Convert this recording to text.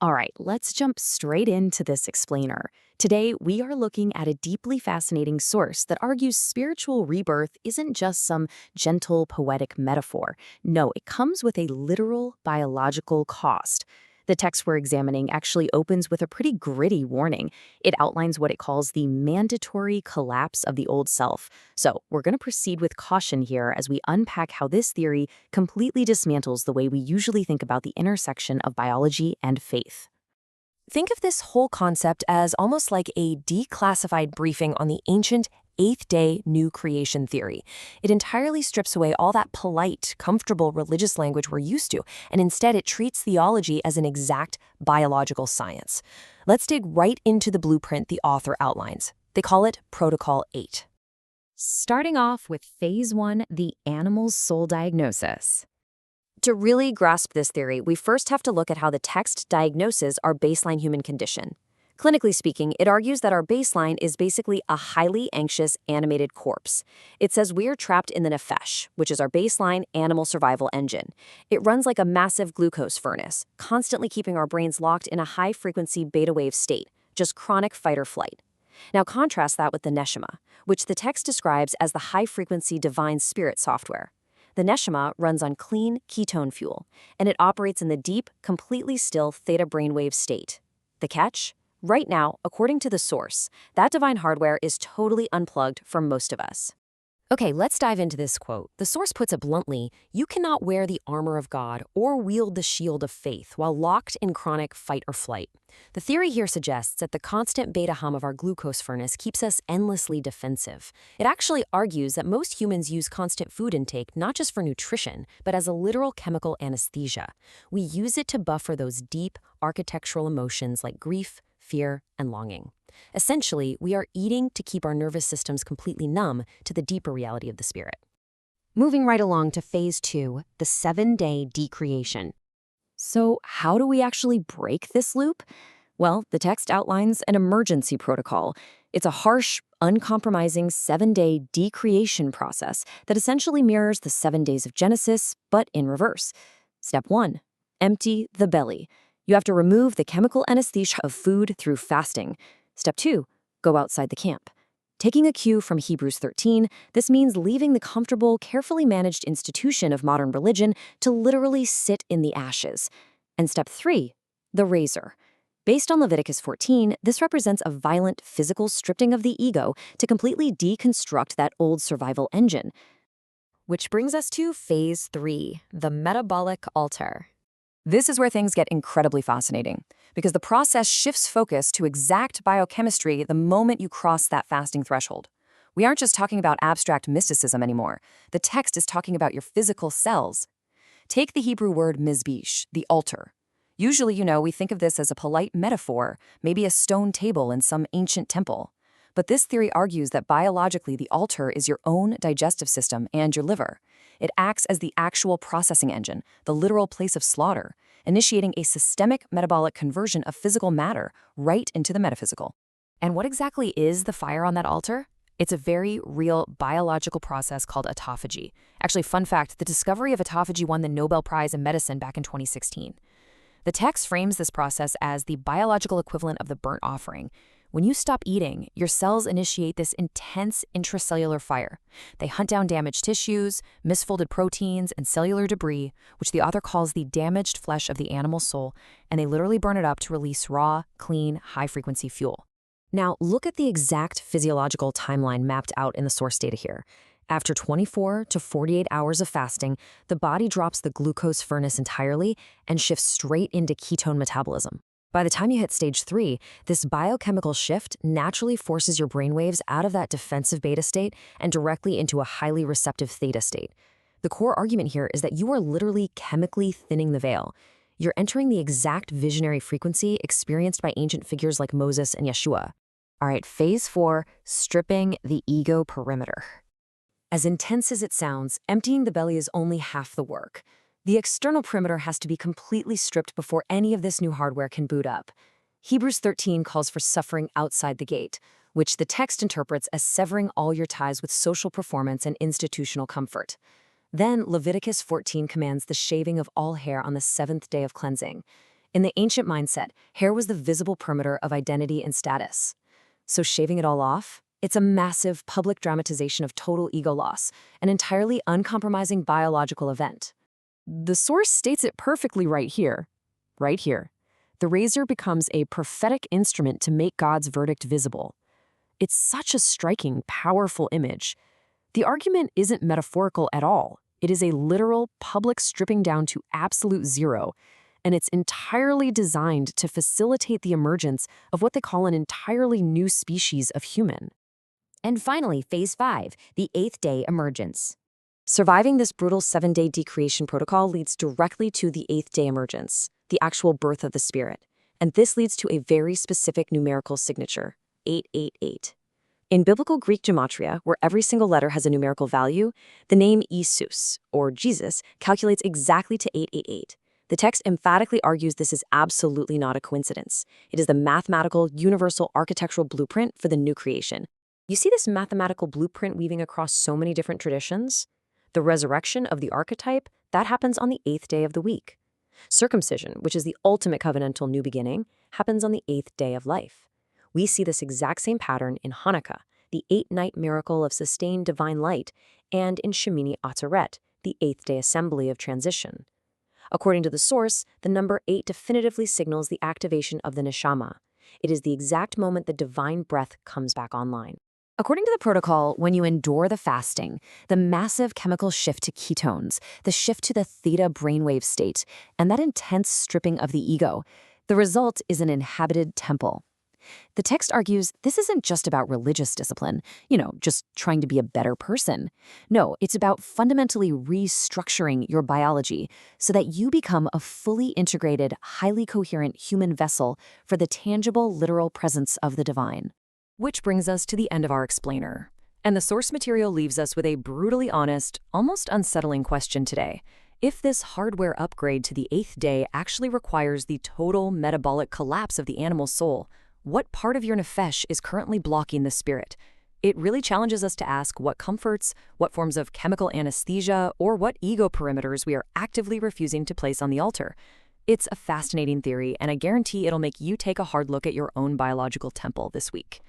All right, let's jump straight into this explainer. Today, we are looking at a deeply fascinating source that argues spiritual rebirth isn't just some gentle, poetic metaphor. No, it comes with a literal biological cost. The text we're examining actually opens with a pretty gritty warning. It outlines what it calls the mandatory collapse of the old self. So, we're going to proceed with caution here as we unpack how this theory completely dismantles the way we usually think about the intersection of biology and faith. Think of this whole concept as almost like a declassified briefing on the ancient eighth-day new creation theory. It entirely strips away all that polite, comfortable religious language we're used to, and instead it treats theology as an exact biological science. Let's dig right into the blueprint the author outlines. They call it Protocol 8. Starting off with Phase 1, the animal's soul diagnosis. To really grasp this theory, we first have to look at how the text diagnoses our baseline human condition. Clinically speaking, it argues that our baseline is basically a highly anxious, animated corpse. It says we're trapped in the nefesh, which is our baseline animal survival engine. It runs like a massive glucose furnace, constantly keeping our brains locked in a high-frequency beta wave state, just chronic fight or flight. Now contrast that with the neshama, which the text describes as the high-frequency divine spirit software. The neshama runs on clean ketone fuel, and it operates in the deep, completely still theta brainwave state. The catch? Right now, according to the source, that divine hardware is totally unplugged for most of us. Okay, let's dive into this quote. The source puts it bluntly, you cannot wear the armor of God or wield the shield of faith while locked in chronic fight or flight. The theory here suggests that the constant beta hum of our glucose furnace keeps us endlessly defensive. It actually argues that most humans use constant food intake not just for nutrition, but as a literal chemical anesthesia. We use it to buffer those deep, architectural emotions like grief, fear, and longing. Essentially, we are eating to keep our nervous systems completely numb to the deeper reality of the spirit. Moving right along to Phase 2, the 7-day decreation. So, how do we actually break this loop? Well, the text outlines an emergency protocol. It's a harsh, uncompromising 7-day decreation process that essentially mirrors the 7 days of Genesis, but in reverse. Step 1. Empty the belly. You have to remove the chemical anesthesia of food through fasting. Step 2. Go outside the camp. Taking a cue from Hebrews 13, this means leaving the comfortable, carefully managed institution of modern religion to literally sit in the ashes. And step 3. The razor. Based on Leviticus 14, this represents a violent physical stripping of the ego to completely deconstruct that old survival engine. Which brings us to Phase 3, the metabolic altar. This is where things get incredibly fascinating, because the process shifts focus to exact biochemistry the moment you cross that fasting threshold. We aren't just talking about abstract mysticism anymore. The text is talking about your physical cells. Take the Hebrew word mizbeach, the altar. Usually, we think of this as a polite metaphor, maybe a stone table in some ancient temple. But this theory argues that biologically the altar is your own digestive system and your liver. It acts as the actual processing engine, the literal place of slaughter, initiating a systemic metabolic conversion of physical matter right into the metaphysical. And what exactly is the fire on that altar? It's a very real biological process called autophagy. Actually, fun fact, the discovery of autophagy won the Nobel Prize in Medicine back in 2016. The text frames this process as the biological equivalent of the burnt offering. When you stop eating, your cells initiate this intense intracellular fire. They hunt down damaged tissues, misfolded proteins, and cellular debris, which the author calls the damaged flesh of the animal soul, and they literally burn it up to release raw, clean, high-frequency fuel. Now, look at the exact physiological timeline mapped out in the source data here. After 24 to 48 hours of fasting, the body drops the glucose furnace entirely and shifts straight into ketone metabolism. By the time you hit stage 3, this biochemical shift naturally forces your brainwaves out of that defensive beta state and directly into a highly receptive theta state. The core argument here is that you are literally chemically thinning the veil. You're entering the exact visionary frequency experienced by ancient figures like Moses and Yeshua. All right, Phase 4, stripping the ego perimeter. As intense as it sounds, emptying the belly is only half the work. The external perimeter has to be completely stripped before any of this new hardware can boot up. Hebrews 13 calls for suffering outside the gate, which the text interprets as severing all your ties with social performance and institutional comfort. Then Leviticus 14 commands the shaving of all hair on the 7th day of cleansing. In the ancient mindset, hair was the visible perimeter of identity and status. So shaving it all off? It's a massive public dramatization of total ego loss, an entirely uncompromising biological event. The source states it perfectly right here. Right here. The razor becomes a prophetic instrument to make God's verdict visible. It's such a striking, powerful image. The argument isn't metaphorical at all. It is a literal, public stripping down to absolute zero, and it's entirely designed to facilitate the emergence of what they call an entirely new species of human. And finally, phase 5, the 8th day emergence. Surviving this brutal 7-day decreation protocol leads directly to the 8th day emergence, the actual birth of the spirit. And this leads to a very specific numerical signature, 888. In biblical Greek gematria, where every single letter has a numerical value, the name Isus, or Jesus, calculates exactly to 888. The text emphatically argues this is absolutely not a coincidence. It is the mathematical, universal architectural blueprint for the new creation. You see this mathematical blueprint weaving across so many different traditions? The resurrection of the archetype, that happens on the 8th day of the week. Circumcision, which is the ultimate covenantal new beginning, happens on the 8th day of life. We see this exact same pattern in Hanukkah, the 8-night miracle of sustained divine light, and in Shemini Atzeret, the 8th day assembly of transition. According to the source, the number 8 definitively signals the activation of the neshama. It is the exact moment the divine breath comes back online. According to the protocol, when you endure the fasting, the massive chemical shift to ketones, the shift to the theta brainwave state, and that intense stripping of the ego, the result is an inhabited temple. The text argues this isn't just about religious discipline, just trying to be a better person. No, it's about fundamentally restructuring your biology so that you become a fully integrated, highly coherent human vessel for the tangible, literal presence of the divine. Which brings us to the end of our explainer. And the source material leaves us with a brutally honest, almost unsettling question today. If this hardware upgrade to the 8th day actually requires the total metabolic collapse of the animal soul, what part of your nefesh is currently blocking the spirit? It really challenges us to ask what comforts, what forms of chemical anesthesia, or what ego perimeters we are actively refusing to place on the altar. It's a fascinating theory, and I guarantee it'll make you take a hard look at your own biological temple this week.